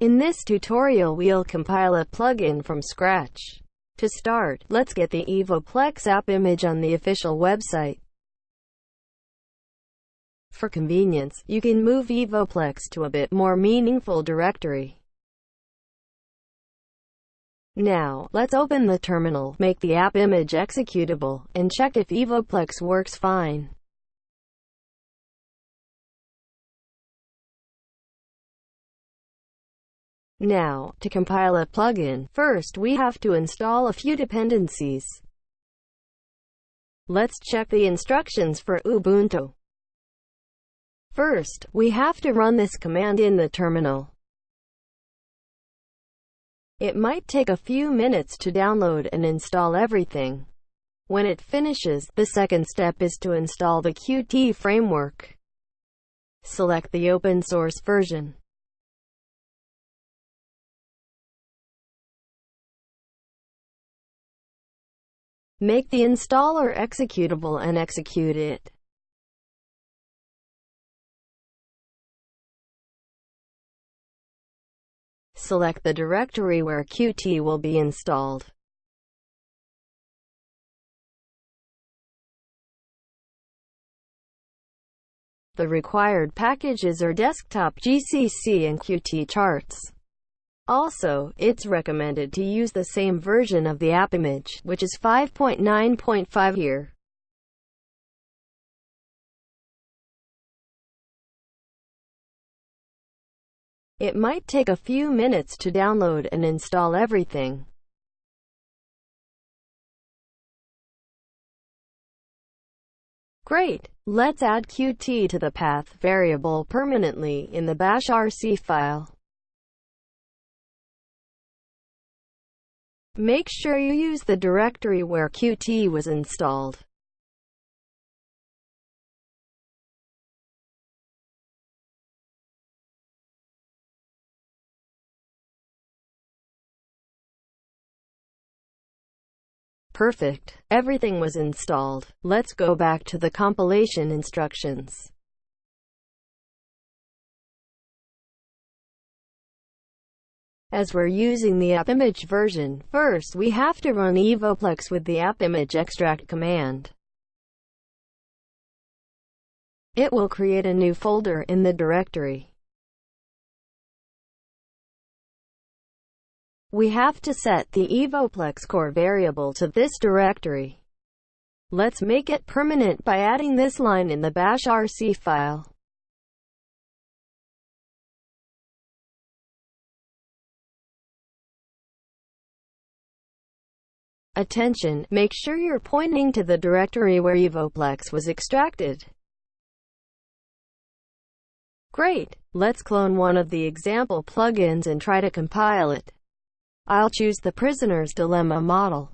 In this tutorial we'll compile a plugin from scratch. To start, let's get the Evoplex app image on the official website. For convenience, you can move Evoplex to a bit more meaningful directory. Now, let's open the terminal, make the app image executable, and check if Evoplex works fine. Now, to compile a plugin, first we have to install a few dependencies. Let's check the instructions for Ubuntu. First, we have to run this command in the terminal. It might take a few minutes to download and install everything. When it finishes, the second step is to install the Qt framework. Select the open source version. Make the installer executable and execute it. Select the directory where Qt will be installed. The required packages are desktop GCC and Qt charts. Also, it's recommended to use the same version of the app image, which is 5.9.5 here. It might take a few minutes to download and install everything. Great! Let's add Qt to the path variable permanently in the bash rc file. Make sure you use the directory where Qt was installed. Perfect. Everything was installed. Let's go back to the compilation instructions. As we're using the app image version, first we have to run Evoplex with the app image extract command. It will create a new folder in the directory. We have to set the Evoplex core variable to this directory. Let's make it permanent by adding this line in the bash rc file. Attention, make sure you're pointing to the directory where Evoplex was extracted. Great! Let's clone one of the example plugins and try to compile it. I'll choose the Prisoner's Dilemma model.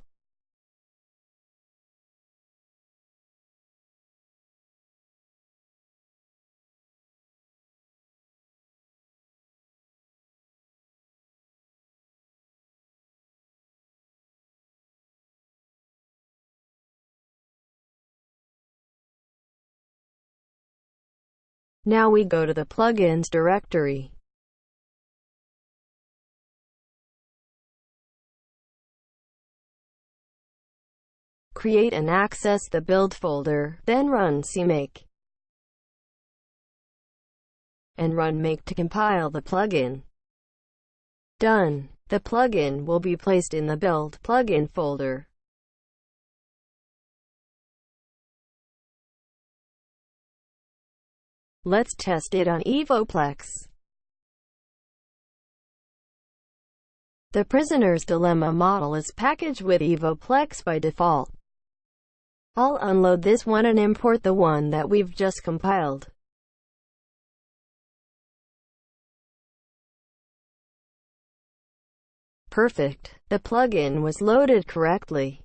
Now we go to the plugins directory. Create and access the build folder, then run cmake and run make to compile the plugin. Done. The plugin will be placed in the build plugin folder. Let's test it on Evoplex. The Prisoner's Dilemma model is packaged with Evoplex by default. I'll unload this one and import the one that we've just compiled. Perfect. The plugin was loaded correctly.